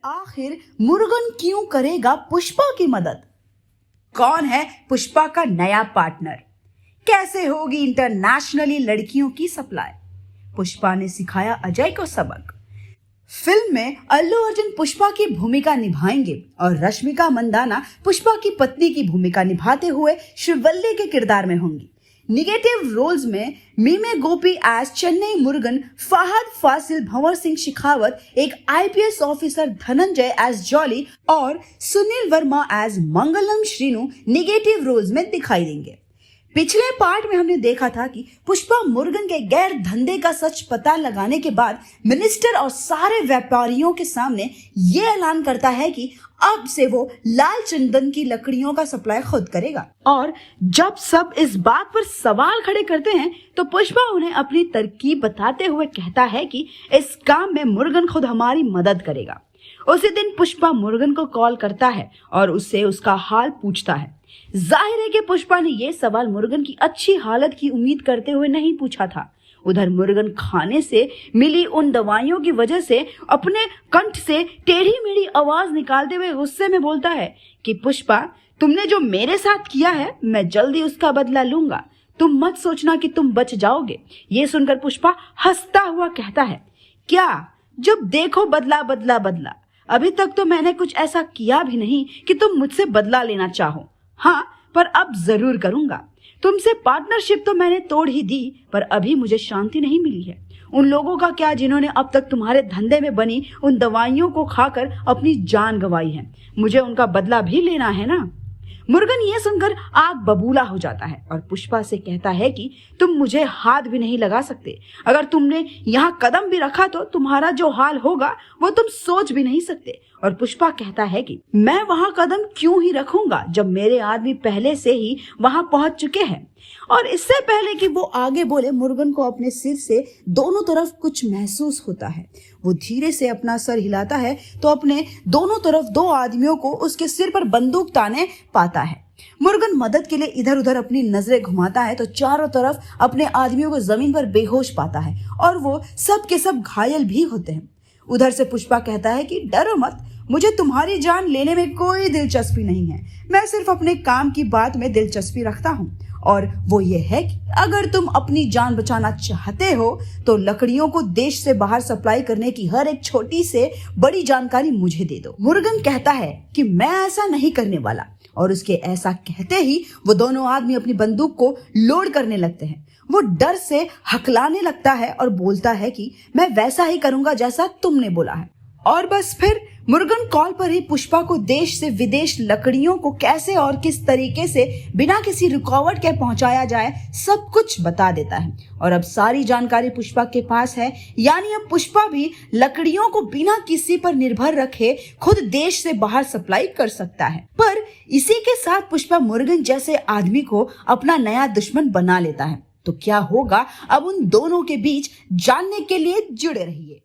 आखिर मुरुगन क्यों करेगा पुष्पा की मदद? कौन है पुष्पा का नया पार्टनर? कैसे होगी इंटरनेशनली लड़कियों की सप्लाई? पुष्पा ने सिखाया अजय को सबक। फिल्म में अल्लू अर्जुन पुष्पा की भूमिका निभाएंगे और रश्मिका मंदाना पुष्पा की पत्नी की भूमिका निभाते हुए श्रीवल्ली के किरदार में होंगी। निगेटिव रोल्स में मीमे गोपी एज चेन्नई मुरुगन, फहद फासिल भंवर सिंह शेखावत, एक IPS officer Dhananjay as Jolly और Sunil Verma as Mangalam Srinu negative roles में दिखाई देंगे। पिछले पार्ट में हमने देखा था कि पुष्पा मुरुगन के गैर धंधे का सच पता लगाने के बाद मिनिस्टर और सारे व्यापारियों के सामने ये ऐलान करता है कि अब से वो लाल चंदन की लकड़ियों का सप्लाई खुद करेगा। और जब सब इस बात पर सवाल खड़े करते हैं तो पुष्पा उन्हें अपनी तरकीब बताते हुए कहता है कि इस काम में मुरुगन खुद हमारी मदद करेगा। उसी दिन पुष्पा मुरुगन को कॉल करता है और उससे उसका हाल पूछता है। जाहिर है कि पुष्पा ने यह सवाल मुरुगन की अच्छी हालत की उम्मीद करते हुए नहीं पूछा था। उधर मुरुगन खाने से मिली उन दवाइयों की वजह से अपने कंठ से टेढ़ी मेढ़ी आवाज निकालते हुए गुस्से में बोलता है कि पुष्पा, तुमने जो मेरे साथ किया है मैं जल्दी उसका बदला लूंगा। तुम मत सोचना कि तुम बच जाओगे। ये सुनकर पुष्पा हंसता हुआ कहता है, क्या जब देखो बदला बदला बदला। अभी तक तो मैंने कुछ ऐसा किया भी नहीं कि तुम मुझसे बदला लेना चाहो। हाँ, पर अब जरूर करूंगा। तुमसे पार्टनरशिप तो मैंने तोड़ ही दी, पर अभी मुझे शांति नहीं मिली है। उन लोगों का क्या जिन्होंने अब तक तुम्हारे धंधे में बनी उन दवाइयों को खाकर अपनी जान गंवाई है। मुझे उनका बदला भी लेना है ना। मुरुगन ये सुनकर आग बबूला हो जाता है और पुष्पा से कहता है कि तुम मुझे हाथ भी नहीं लगा सकते। अगर तुमने यहाँ कदम भी रखा तो तुम्हारा जो हाल होगा वो तुम सोच भी नहीं सकते। और पुष्पा कहता है कि मैं वहां कदम क्यों ही रखूंगा जब मेरे आदमी पहले से ही वहां पहुंच चुके हैं। और इससे पहले कि वो आगे बोले, मुरुगन को अपने सिर से दोनों तरफ कुछ महसूस होता है। वो धीरे से अपना सर हिलाता है तो अपने दोनों तरफ दो आदमियों को उसके सिर पर बंदूक ताने पाता है। मुरुगन मदद के लिए इधर उधर अपनी नजरें घुमाता है तो चारों तरफ अपने आदमियों को जमीन पर बेहोश पाता है और वो सब के सब घायल भी होते हैं। उधर से पुष्पा कहता है कि डरो मत, मुझे तुम्हारी जान लेने में कोई दिलचस्पी नहीं है। मैं सिर्फ अपने काम की बात में दिलचस्पी रखता हूँ और वो ये है कि अगर तुम अपनी जान बचाना चाहते हो तो लकड़ियों को देश से बाहर सप्लाई करने की हर एक छोटी से बड़ी जानकारी मुझे दे दो। मुरुगन कहता है कि मैं ऐसा नहीं करने वाला और उसके ऐसा कहते ही वो दोनों आदमी अपनी बंदूक को लोड करने लगते हैं। वो डर से हकलाने लगता है और बोलता है कि मैं वैसा ही करूंगा जैसा तुमने बोला है। और बस फिर मुरुगन कॉल पर ही पुष्पा को देश से विदेश लकड़ियों को कैसे और किस तरीके से बिना किसी रुकावट के पहुंचाया जाए सब कुछ बता देता है। और अब सारी जानकारी पुष्पा के पास है, यानी अब पुष्पा भी लकड़ियों को बिना किसी पर निर्भर रखे खुद देश से बाहर सप्लाई कर सकता है। पर इसी के साथ पुष्पा मुरुगन जैसे आदमी को अपना नया दुश्मन बना लेता है। तो क्या होगा अब उन दोनों के बीच जानने के लिए जुड़े रहिए।